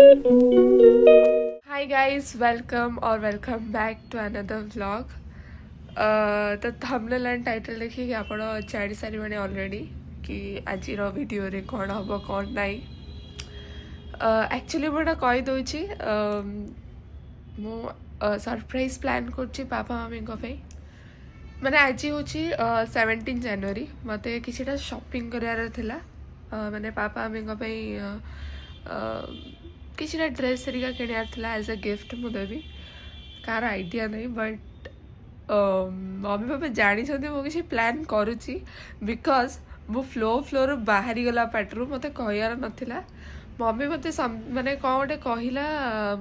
Hi guys, welcome or welcome back to another vlog. तो thumbnail and title देखिए आपण जानी सारी माने ऑलरेडी कि आज वीडियो रे कौन हम कौन नहीं. एक्चुअली मुझे कही दूची मु सरप्राइज प्लान कर पापा मम्मी माने आज हूँ 17 जनवरी मत किसी शॉपिंग करार थिला माने पापा मम्मी किसी ड्रेस हेरिका किणार थिला एज अ गिफ्ट मु देवी कार आइडिया नहीं बट मम्मी पापा जानी मु किसी प्लान करुच्ची बिकज मु फ्लोर बाहरी गला पाटरू मत कहर नाला मम्मी मत माने कौन गोटे कहला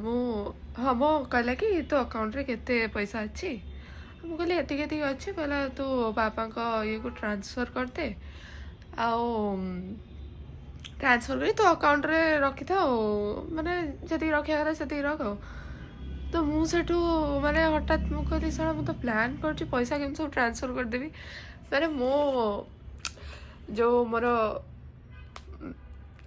मु हाँ मो कहला कि तो अकाउंट रे केते पैसा अच्छी मु कहली एति अच्छी कहला तू पापा ये को ट्रांसफर करते आओ ट्रांसफर करी तो अकाउंट रे रखी था माने जति रखिया कथा सेति रख तो मुझे माने हठात मु कहली साला मु तो प्लान कर पैसा केम सब ट्रांसफर कर देबी माने मो जो मोर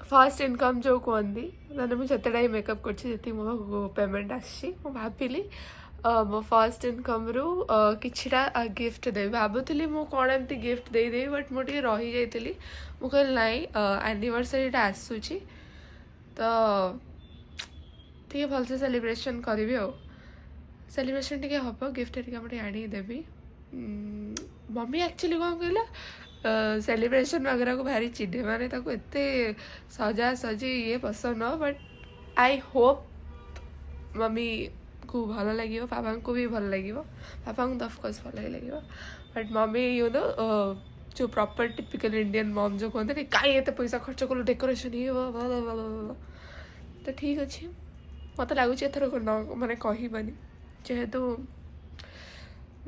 फर्स्ट इनकम जो कहती माने मुझे जितेटा मेकअप कर मो पेमेंट आसी मु भाविली मो फर्स्ट इनकम रु किछिटा गिफ्ट देवी भावुली मु कौन एमती गिफ्ट देदेवी बट मुझे रही जाइली मु कहली नाई एनिवर्सरीटा आसूची तो टे भलसे सेलिब्रेशन करी सेलिब्रेशन टे हम गिफ्ट मुझे आनीदेवी मम्मी एक्चुअली कौन कहला सेलिब्रेशन वगैरह को भारी चिड़े माने ताको एते सजा सजी ये पसंद न बट आई होप मम्मी को भल लगे पापा को भी भल लगे पापा को ऑफकोर्स भल लगे बट मम्मी यू नो जो प्रॉपर टिपिकल इंडियन मम जो कहते कहीं एत पैसा खर्च कलु डेकोरेशन ये तो ठीक अच्छे मत लगुच एथर माने कहबानी जेहेतु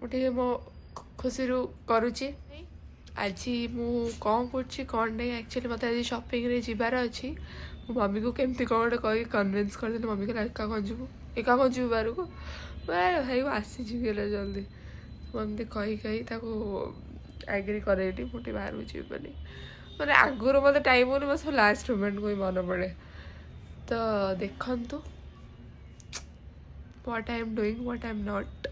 मुझे मो खुशी करुच्ची आज मु कौन कौन नहीं एक्चुअली मत आज शॉपिंग रे जीवार अच्छी मम्मी को केमती कौन गोटे कही कन्विन्स करदेली मम्मी कहला एका कौन जीवु एका कौन जीवु बाहर को भाई आसी जीवला जल्दी मम्मी कही एग्री करेली मुझे बाहर को जीवनी मैंने आगुरी मत टाइम हो बस लास्ट मोमेंट को ही मन पड़े तो देखु what I am doing what I am not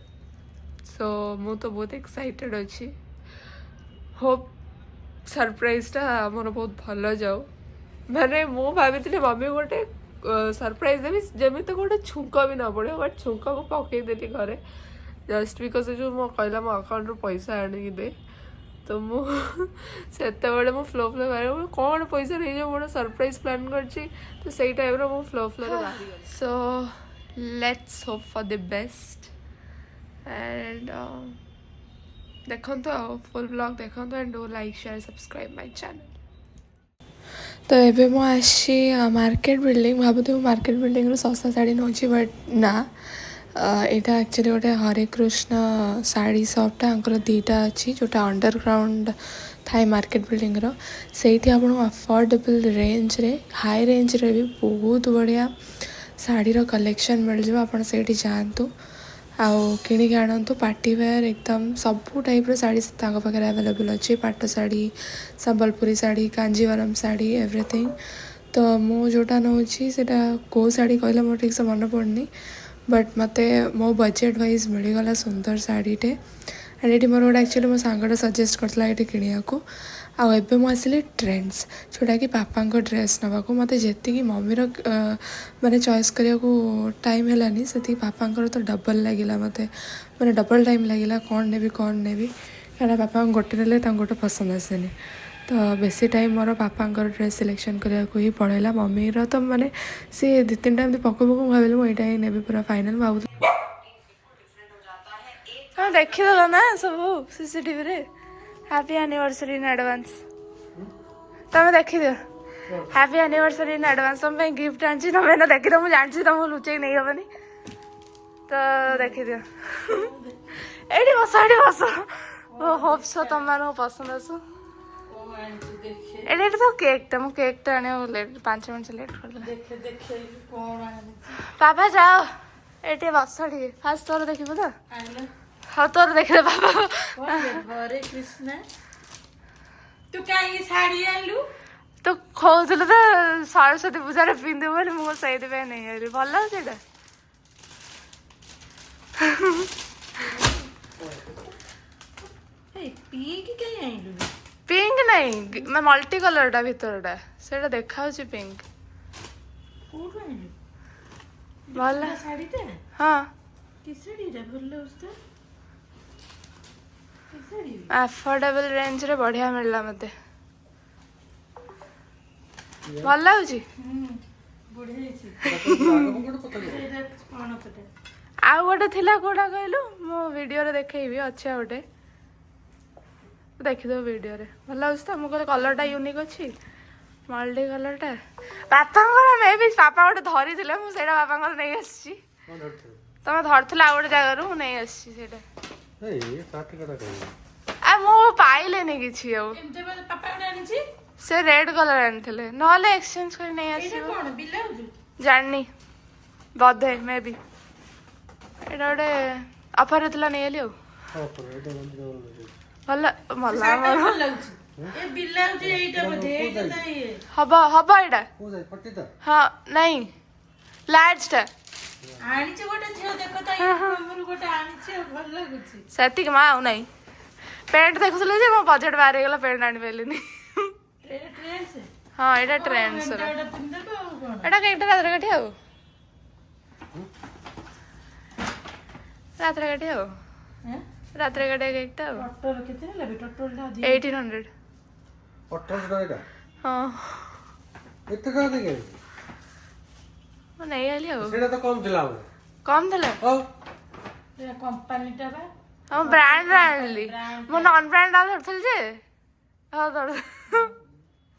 so मु तो बहुत एक्साइटेड अच्छी होप सरप्राइजटा मोर बहुत भल जाओ माने मु भाभी मम्मी गोटे सरप्राइज देवी जमी तो गोटे छुंक भी ना पड़े बट छुंक को पकईदेली घरे जस्ट बिकज जो मो कहला मो अकाउंट रू पैसा आनिक दे तो मुझे मो फ्लो बाहर कौन पैसा नहीं जो मोर सरप्राइज प्लान कर तो सही टाइम मो flow so let's hope for the best and देखो फुल ब्लॉग देखो and do like share subscribe my channel तो ये मुझे मार्केट बिल्डिंग भावुथी मार्केट बिल्डिंग सस्ता शाढ़ी नौ बट ना यहाँ एक्चुअली गोटे हरे कृष्ण शाढ़ी सपटा दीटा अच्छी जोटा अंडरग्राउंड थाए मार्केट बिल्डिंग से अफोर्डेबल रेंज रे हाई रेंज रे भी बहुत बढ़िया शाढ़ी कलेक्शन मिल जाए आप जातु आउ किणिक आणतु पार्टी वेयर एकदम सबू टाइप शाढ़ी पाखे अवेलेबल अच्छी पाट शाढ़ी संबलपुरी शाढ़ी कांजीवरम शाढ़ी एवरीथिंग तो मु जोटा नौ कौ शाढ़ी कहला मोर ठीक से मन पड़नी बट मत मो बजेट वाइज मिलगला सुंदर शाढ़ीटे एंड ये मोर गोटे एक्चुअली मो सांगटा सजेस्ट करता ये किणा को आबे मुझे ट्रेंड्स जोटा कि पापा ड्रेस नवा को मत जी मम्मीर माने चॉइस करने को टाइम है से पापा तो डबल लगे मत मैंने डबल टाइम लगे कौन नेबी क्या पापा गोटे ने गोटे पसंद आसेनि तो बेसी टाइम मोर पापा ड्रेस सिलेक्शन करने को ही पड़ेगा मम्मीर तो माने सी दु तीन टाइम पक भाविली मुझे ही नेबी पूरा फाइनाल भाव हाँ देखीदेल ना सब सीसीटीवी रे हैप्पी एनिवर्सरी इन एडवांस तुम देखीदियो हैप्पी एनिवर्सरी इन एडवांस तुम गिफ्ट आनी तुम ना देखी तो मुझे जानती तुमको लुचे नहीं हेनी तो देखीदियो ये बस होप सो तुम मान पसंद आसू ये तो केकटा मु केकटा आने लेट 5 मिनट से लेट कर पापा जाओ ये बस फास्ट तोर देखो तो हाँ तोर देख रे पापा हरे कृष्ण तू कहीं साड़ी आलू ତୁ କହୁଥିଲୁ ତ ସରସ୍ୱତୀ ପୂଜାରେ ପିନ୍ଧିବୁ ବୋଲି ମୁଁ ସେଇଥିପାଇଁ ନେଇ ଆସିଲି। ଭଲ ଲାଗୁଛି ଏଇଟା? ପିଙ୍କ ନାଇଁ ମଲ୍ଟି କଲରଟା ଭିତରଟା ସେଇଟା ଦେଖାଉଛି ପିଙ୍କ। ଭଲ ହଁ ଆଫୋର୍ଡେବଲ ରେଞ୍ଜରେ ବଢିଆ ମିଳିଲା ମତେ। ଭଲ ଲାଗୁଛି। ଆଉ ଗୋଟେ ଥିଲା କୋଉଟା କହିଲୁ? ମୁଁ ଭିଡିଓରେ ଦେଖେଇବି, ଅଛି ଆଉ ଗୋଟେ ଦେଖିଦବୁ ଭିଡିଓରେ। ଭଲ ଲାଗୁଛି ତ? ମୁଁ କହିଲି କଲରଟା ୟୁନିକ୍ ଅଛି, ମଲ୍ଟି କଲରଟା। ବାପାଙ୍କର ମେ ବି ବାପା ଗୋଟେ ଧରିଥିଲେ, ମୁଁ ସେଇଟା ବାପାଙ୍କର ନେଇ ଆସିଛି। ତମେ ଧରିଥିଲ ଆଉ ଗୋଟେ ଜାଗାରୁ, ମୁଁ ନେଇ ଆସିଛି ସେଇଟା। ମୁଁ ପାଇଲେନି କିଛି ଆଉ। ସେ ରେଡ କଲର ଆଣିଥିଲେ, ନହେଲେ ଏକ୍ସଚେଞ୍ଜ କରି ନେଇ ଆସିବ। ଜାଣିନି, ବୋଧେ ମେ ବି ଏଇଟା ଗୋଟେ ଅଫର ଥିଲା, ନେଇଗଲି ଆଉ। ଭଲ ହବ ହବ ଏଇଟା। ହଁ ନାଇଁ ଲାର୍ଜଟା ସେତିକି ମା, ଆଉ ନାଇଁ। ପ୍ୟାଣ୍ଟ ଦେଖୁଥିଲେ ଯେ ମୋ ବଜେଟ୍ ବାହାରି ହେଇଗଲା, ପ୍ୟାଣ୍ଟ ଆଣିପାରିଲିନି। ହଁ ଏଇଟା ଟ୍ରେଣ୍ଡସ୍ ର। ଏଇଟା କେଇଟା ରାତିରେ କାଠି ଆଉ, ରାତିରେ କାଠି ଆଉ, ରାତିରେ କାଟିଆ କେକଟା ଆଉ। 1800। ହଁ ମୁଁ ନେଇ ଆଇଲି ଆଉ। କମ୍ ଥିଲା କମ୍ପାନୀଟା ବା। ହଁ ବ୍ରାଣ୍ଡ ଆଣିଲି। ମୁଁ ନନ୍ ବ୍ରାଣ୍ଡ ଧରିଥିଲି ଯେ ହଉ ଧର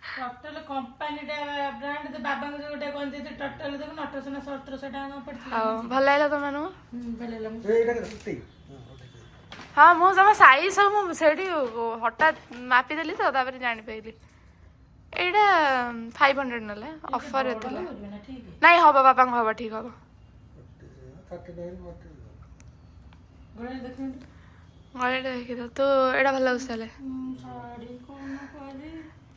ଟୋଟାଲ କମ୍ପାନୀଟା ବ୍ରାଣ୍ଡ ବାବାଙ୍କୁ ଯୋଉ ଗୋଟେ କହନ୍ତି ଟୋଟାଲ ଦେଖୁନ 1800 ଟଙ୍କା ପଡିଥିଲା। ଆଉ ଭଲ ଲାଗିଲା ତମମାନଙ୍କୁ? ଭଲ ଲାଗିଲା। ହଁ ମୁଁ ତମ ସାଇଜ ସବୁ ମୁଁ ସେଇଠି ହଠାତ୍ ମାପିଦେଲି ତ, ତାପରେ ଜାଣିପାରିଲି। ଏଇଟା 500 ନେଲା, ଅଫରରେ ଥିଲା। ନାଇଁ ହବ, ବାପାଙ୍କୁ ହବ, ଠିକ ହବ। ଗଳାଟା ଦେଖିଦ ତୁ, ଏଇଟା ଭଲ ଲାଗୁଛି ତାହେଲେ।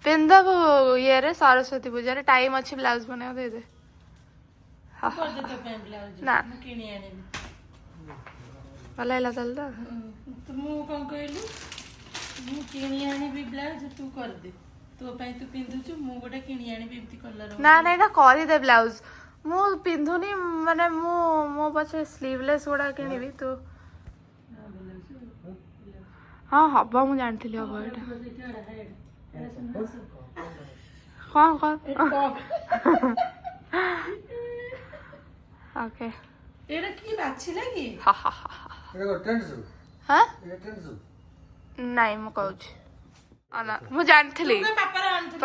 ପିନ୍ଧବୁ ଇଏରେ ସରସ୍ୱତୀ ପୂଜାରେ, ଟାଇମ ଅଛି ବ୍ଲାଉଜ ବନେଇବାକୁ, ଦେଇଦେ। ନା ଭଲ ଲାଗିଲା ତାହେଲେ ତ। ମୁଁ କଣ କହିଲୁ, ମୁଁ କିଣି ଆଣିବି ବ୍ଲାଉଜ, ତୁ କରିଦେ। ତୋ ପାଇଁ ତୁ ପିନ୍ଧୁଛୁ, ମୁଁ ଗୋଟେ କିଣି ଆଣିବି ଏମିତି କଲର। ନା ନା ଏଇଟା କରିଦେ ବ୍ଲାଉଜ। ମୁଁ ପିନ୍ଧୁନି, ମାନେ ମୁଁ ପଛେ ସ୍ଲିଭଲେସ୍ ଗୁଡା କିଣିବି। ତୁ ହଁ ହବ, ମୁଁ ଜାଣିଥିଲି ହବ ଏଇଟା। କଣ ଓକେ ଏଇଟା କି ବାଛିଲା କି? ନାଇଁ ମୁଁ କହୁଛି, ମୁଁ ଜାଣିଥିଲି। ପାପାର ଆଣିଥିଲି।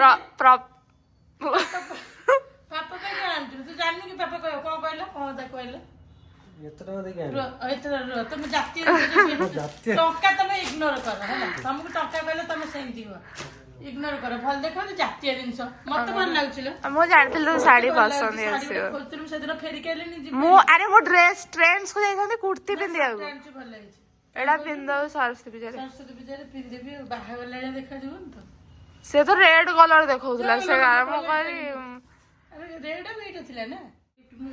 ପାପା ପାଇଁ କଣ ଆଣିଥିଲୁ? ତୁ ଜାଣିନୁ କି ପାପା କହିବ କଣ କହିଲ? କଣ ତା କହିଲ? ତମେ ଜାତୀୟ ଟଙ୍କା ତମେ ଇଗ୍ନୋର କର ହେଲା। ତମକୁ ଟଙ୍କା କହିଲେ ତମେ ସେମିତି ହୁଅ, ଇଗ୍ନୋର କର। ଭଲ ଦେଖାଉଛି ଜାତୀୟ ଜିନିଷ, ମତେ ଭଲ ଲାଗୁছিল। ମୁଁ ଜାଣିଥିଲି ତୁ ଶାଢୀ ପସନ୍ଦ ଆସିବ। ସେଦିନ ଫେରିକି ଆଇଲିନି। ମୁଁ ଡ୍ରେସ୍ ଟ୍ରେଣ୍ଡସ୍ କୁ ଯାଇଥାନ୍ତି କୁର୍ତ୍ତି ପିନ୍ଧିବାକୁ। ଭଲ ଲାଗିଛି। ଏଇଟା ପିନ୍ଧିଦବୁ ସରସ୍ୱତୀ ପୂଜାରେ। ସରସ୍ୱତୀ ପୂଜାରେ ପିନ୍ଧିବି, ବାହାଘର ଭଳିଆ ଦେଖାଯିବନି ତ? ସେ ତ ରେଡ୍ କଲର ଦେଖଉଥିଲା, ସେ ଆରମ୍ଭ କରି ରେଡ୍ ଆଉ ଏଇଟା ଥିଲା ନା।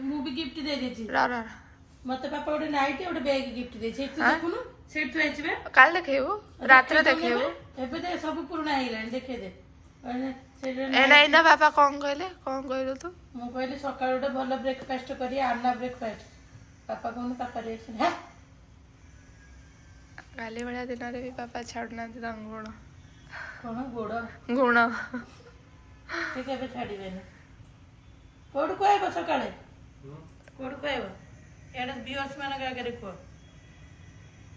ମୁଁ ବି ଗିଫ୍ଟ ଦେଇଦେଇଛି। ର ମତେ ପାପା ଗୋଟେ ନାଇଟି ଗୋଟେ ବ୍ୟାଗ ଗିଫ୍ଟ ଦେଇଛି। ଏଠି ଦେଖୁନୁ, ସେଠି ଥୁଆ ହେଇଛି ବା। କାଲି ଦେଖେଇବୁ, ରାତିରେ ଦେଖେଇବୁ। ଏବେ ଦେ, ସବୁ ପୁରୁଣା ହେଇଗଲାଣି, ଦେଖେଇ ଦେ। ଏଇନା ବାପା କଣ କହିଲେ? କଣ କହିଲୁ ତୁ? ମୁଁ କହିଲି ସକାଳୁ ଗୋଟେ ଭଲ ବ୍ରେକଫାଷ୍ଟ କରି, ଆନା ବ୍ରେକଫାଷ୍ଟ। ପାପା କହୁନ, ପାପା ରିଆକ୍ସନ କାଲି ଭଳିଆ ଦିନରେ ବି ପାପା ଛାଡୁନାହାନ୍ତି ତାଙ୍କ ଗୁଣ। କଣ ଗୁଣ ସେ କେବେ ଛାଡିବେନି। କୋଉଠୁ କହିବ ସକାଳେ? କୋଉଠୁ କହିବ? ଏଇଟା ଭିଉଅର୍ସ ମାନଙ୍କ ଆଗରେ କୁହ।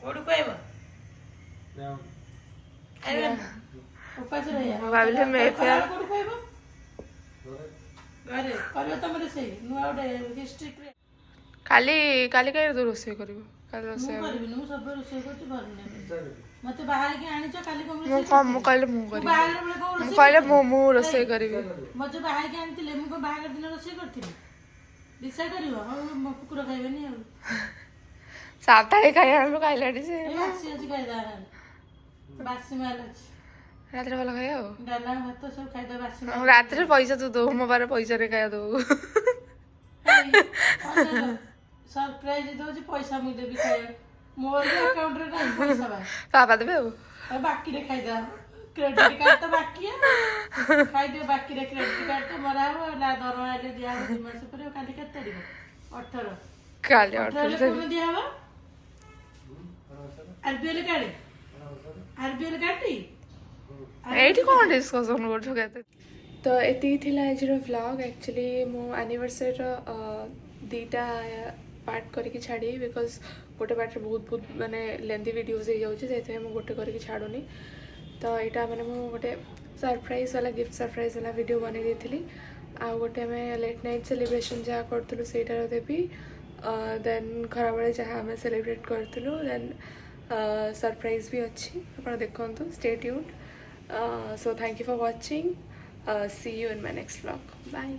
କୋଉଠୁ କହିବ? ଉପାସ ରହିବା। ଭାବିଲି ମେଫେୟାର କୋଉଠୁ କହିବ? ଘରେ କରିବ ତମ ରୋଷେଇ, ନୂଆ ଗୋଟେ ହିଷ୍ଟ୍ରି କ୍ରିଏଟ। କାଲି କାହିଁ ତୁ ରୋଷେଇ କରିବୁ? କାଲି ରୋଷେଇ କରିବିନି, ମୁଁ ସବୁବେଳେ ରୋଷେଇ କରୁଛି। ଭଲ ମତେ ବାହାରିକି ଆଣିଛ, କାଲି ମୁଁ କହିଲି ମୁଁ କରିବି। ମୁଁ କହିଲେ ମୁଁ ରୋଷେଇ କରିବି। ମତେ ବାହାରିକି ଆଣିଥିଲେ, ମୁଁ କଣ ବାହାଘର ଦିନ ରୋଷେଇ କରିଥିଲି? ଦିଶା କରିବ, ହଉ ମୋ କୁକୁର ଖାଇବେନି ଆଉ। ସାତ ଖାଇ ଆଣିଲୁ, ଖାଇଲାଣି ସେ। ବାସି ଅଛି, ଖାଇଦା ବାସି ମାଲ ଅଛି। ରାତିରେ ଭଲ ଖାଇବା ଆଉ ଡାଲମା ଭାତ ସବୁ ଖାଇଦବା ବାସି ରାତିରେ ପଇସା ତୁ ଦବୁ ମୋ ପାଖରେ ପଇସାରେ ଖାଇବା ଦବୁ ସରପ୍ରାଇଜ ଦଉଛି ପଇସା ମୁଁ ଦେବି ଖାଇବା ମୋର ବି ଆକାଉଣ୍ଟରେ ନାହିଁ ପଇସା ବା ବାବା ଦେବେ ଆଉ ଆଉ ବାକିରେ ଖାଇଦବା କ୍ରେଡିଟ କାର୍ଡ ତ ବାକି ଖାଇଦିଅ ବାକିରେ କ୍ରେଡିଟ କାର୍ଡ ତ ମରା ହବ ଦରମା ହେଲେ ଦିଆହବ 2 ମାସ ପରେ କାଲି କେତେ ତାରିଖ 18 କାଲି 18 ହେଲେ କୋଉଦିନ ଦିଆହବ ଆରବିଏଲ କାର୍ଡ ଏଇଠି କ'ଣ ଡିସ୍କସନ୍ କରୁଛୁ କେତେ ତ ଏତିକି ଥିଲା ଆଜିର ଭ୍ଲଗ୍ ଆକ୍ଚୁଆଲି ମୁଁ ଆନିଭର୍ସରୀର 2ଟା ପାର୍ଟ କରିକି ଛାଡ଼ିବି ବିକଜ୍ ଗୋଟେ ପାର୍ଟରେ ବହୁତ ମାନେ ଲେନ୍ଦି ଭିଡ଼ିଓଜ୍ ହେଇଯାଉଛି ସେଥିପାଇଁ ମୁଁ ଗୋଟେ କରିକି ଛାଡ଼ୁନି ତ ଏଇଟା ମାନେ ମୁଁ ଗୋଟେ ସରପ୍ରାଇଜ୍ ବାଲା ଗିଫ୍ଟ ସରପ୍ରାଇଜ୍ ବାଲା ଭିଡ଼ିଓ ବନେଇ ଦେଇଥିଲି ଆଉ ଗୋଟେ ଆମେ ଲେଟ୍ ନାଇଟ୍ ସେଲିବ୍ରେସନ୍ ଯାହା କରୁଥିଲୁ ସେଇଟାର ଦେବି ଦେନ୍ ଖରାବେଳେ ଯାହା ଆମେ ସେଲିବ୍ରେଟ୍ କରିଥିଲୁ ଦେନ୍ ସରପ୍ରାଇଜ୍ ବି ଅଛି ଆପଣ ଦେଖନ୍ତୁ stay ଟ୍ୟୁନ୍ଡ so thank you for watching see you in my next vlog bye